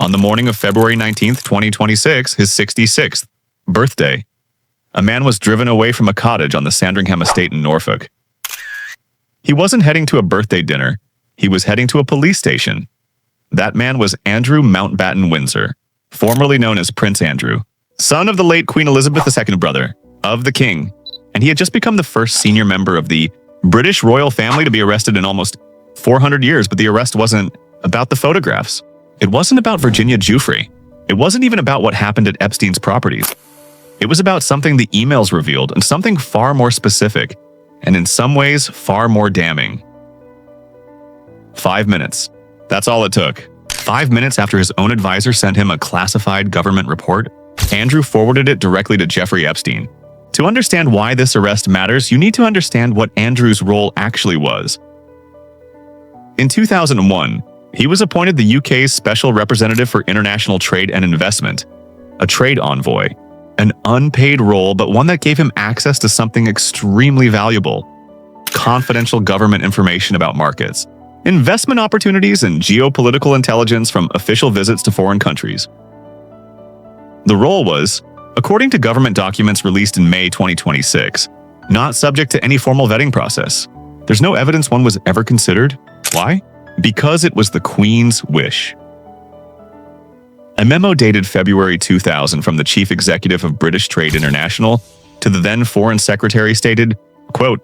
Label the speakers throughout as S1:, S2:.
S1: On the morning of February 19th, 2026, his 66th birthday, a man was driven away from a cottage on the Sandringham estate in Norfolk. He wasn't heading to a birthday dinner. He was heading to a police station. That man was Andrew Mountbatten-Windsor, formerly known as Prince Andrew, son of the late Queen Elizabeth II brother of the King, and he had just become the first senior member of the British royal family to be arrested in almost 400 years, but the arrest wasn't about the photographs. It wasn't about Virginia Giuffre. It wasn't even about what happened at Epstein's properties. It was about something the emails revealed, and something far more specific, and in some ways far more damning. 5 minutes. That's all it took. 5 minutes after his own advisor sent him a classified government report, Andrew forwarded it directly to Jeffrey Epstein. To understand why this arrest matters, you need to understand what Andrew's role actually was. In 2001, he was appointed the UK's Special Representative for International Trade and Investment, a trade envoy, an unpaid role, but one that gave him access to something extremely valuable: confidential government information about markets, investment opportunities, and geopolitical intelligence from official visits to foreign countries. The role was, according to government documents released in May 2026, not subject to any formal vetting process. There's no evidence one was ever considered. Why? Because it was the Queen's wish. A memo dated February 2000 from the Chief Executive of British Trade International to the then Foreign Secretary stated, quote,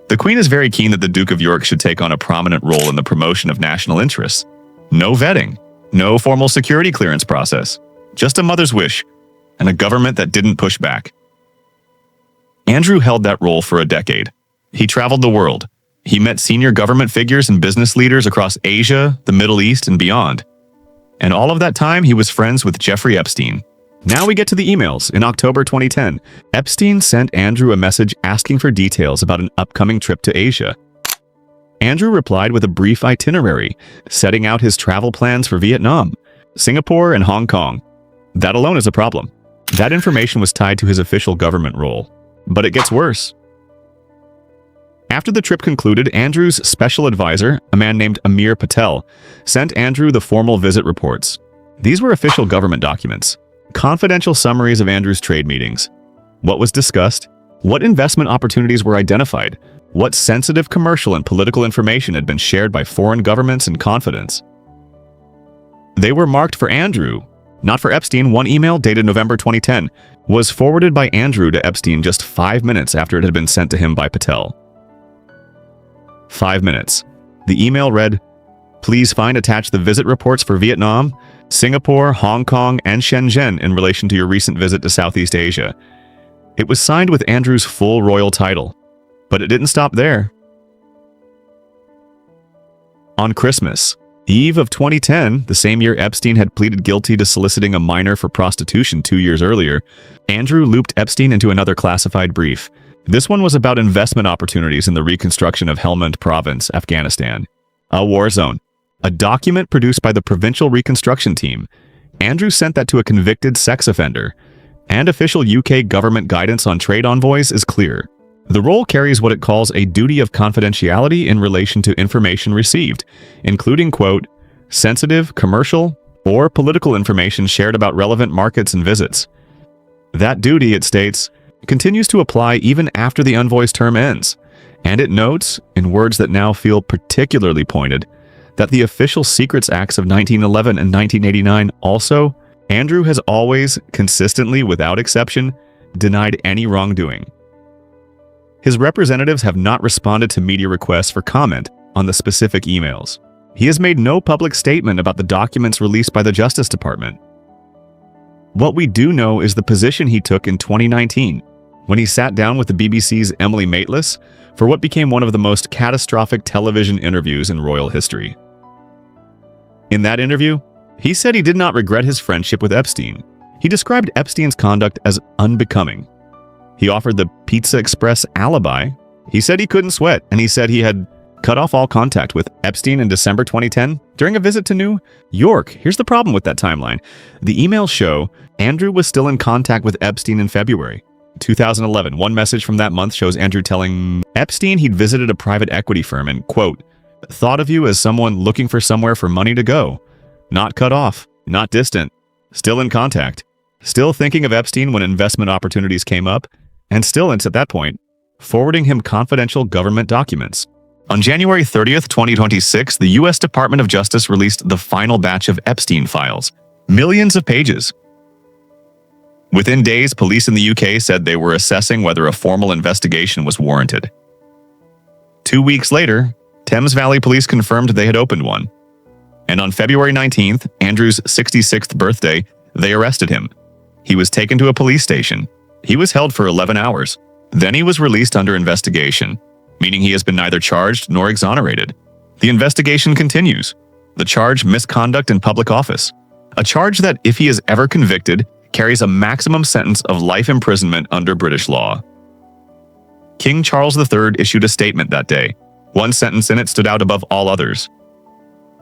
S1: "The Queen is very keen that the Duke of York should take on a prominent role in the promotion of national interests. No vetting, no formal security clearance process, just a mother's wish, and a government that didn't push back." Andrew held that role for a decade. He traveled the world. He met senior government figures and business leaders across Asia, the Middle East, and beyond. And all of that time, he was friends with Jeffrey Epstein. Now we get to the emails. In October 2010, Epstein sent Andrew a message asking for details about an upcoming trip to Asia. Andrew replied with a brief itinerary, setting out his travel plans for Vietnam, Singapore, and Hong Kong. That alone is a problem. That information was tied to his official government role. But it gets worse. After the trip concluded, Andrew's special advisor, a man named Amir Patel, sent Andrew the formal visit reports. These were official government documents, confidential summaries of Andrew's trade meetings. What was discussed? What investment opportunities were identified? What sensitive commercial and political information had been shared by foreign governments in confidence? They were marked for Andrew, not for Epstein. One email, dated November 2010, was forwarded by Andrew to Epstein just 5 minutes after it had been sent to him by Patel. 5 minutes. The email read, "Please find attached the visit reports for Vietnam, Singapore, Hong Kong, and Shenzhen in relation to your recent visit to Southeast Asia." It was signed with Andrew's full royal title, but it didn't stop there. On Christmas Eve of 2010, the same year Epstein had pleaded guilty to soliciting a minor for prostitution 2 years earlier, Andrew looped Epstein into another classified brief. This one was about investment opportunities in the reconstruction of Helmand Province, Afghanistan, a war zone. A document produced by the Provincial Reconstruction Team. Andrew sent that to a convicted sex offender, and official UK government guidance on trade envoys is clear. The role carries what it calls a duty of confidentiality in relation to information received, including, quote, "sensitive, commercial, or political information shared about relevant markets and visits." That duty, it states, continues to apply even after the envoy's term ends, and it notes, in words that now feel particularly pointed, that the Official Secrets Acts of 1911 and 1989 also, Andrew has always, consistently, without exception, denied any wrongdoing. His representatives have not responded to media requests for comment on the specific emails. He has made no public statement about the documents released by the Justice Department. What we do know is the position he took in 2019, when he sat down with the BBC's Emily Maitlis for what became one of the most catastrophic television interviews in royal history. In that interview, he said he did not regret his friendship with Epstein. He described Epstein's conduct as unbecoming. He offered the Pizza Express alibi. He said he couldn't sweat, and he said he had cut off all contact with Epstein in December 2010 during a visit to New York. Here's the problem with that timeline. The emails show Andrew was still in contact with Epstein in February 2011. One message from that month shows Andrew telling Epstein he'd visited a private equity firm and, quote, "thought of you as someone looking for somewhere for money to go. Not cut off. not distant, still in contact, still thinking of Epstein when investment opportunities came up, and still, at that point, forwarding him confidential government documents. On January 30th, 2026, the U.S. Department of Justice released the final batch of Epstein files, millions of pages. Within days, police in the UK said they were assessing whether a formal investigation was warranted. 2 weeks later, Thames Valley Police confirmed they had opened one. And on February 19th, Andrew's 66th birthday, they arrested him. He was taken to a police station. He was held for 11 hours. Then he was released under investigation, meaning he has been neither charged nor exonerated. The investigation continues. The charge, misconduct in public office. A charge that, if he is ever convicted, carries a maximum sentence of life imprisonment under British law. King Charles III issued a statement that day. One sentence in it stood out above all others.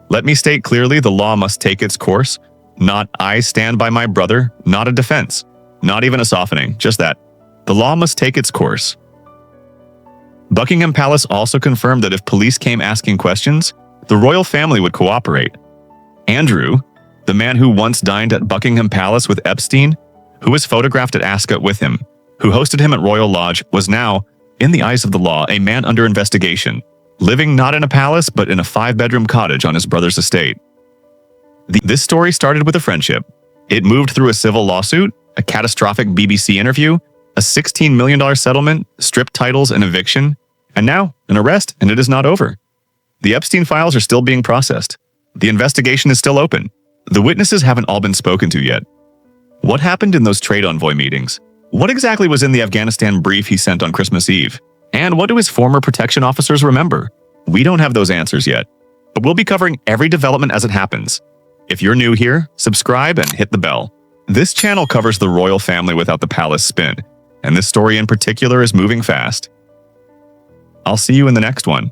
S1: "Let me state clearly, the law must take its course. Not I stand by my brother, not a defense, not even a softening, just that. The law must take its course." Buckingham Palace also confirmed that if police came asking questions, the royal family would cooperate. Andrew, the man who once dined at Buckingham Palace with Epstein, who was photographed at Ascot with him, who hosted him at Royal Lodge, was now, in the eyes of the law, a man under investigation, living not in a palace but in a 5-bedroom cottage on his brother's estate. This story started with a friendship. It moved through a civil lawsuit, a catastrophic BBC interview, a $16 million settlement, stripped titles and eviction, and now an arrest, and it is not over. The Epstein files are still being processed. The investigation is still open. The witnesses haven't all been spoken to yet. What happened in those trade envoy meetings? What exactly was in the Afghanistan brief he sent on Christmas Eve? And what do his former protection officers remember? We don't have those answers yet, but we'll be covering every development as it happens. If you're new here, subscribe and hit the bell. This channel covers the royal family without the palace spin, and this story in particular is moving fast. I'll see you in the next one.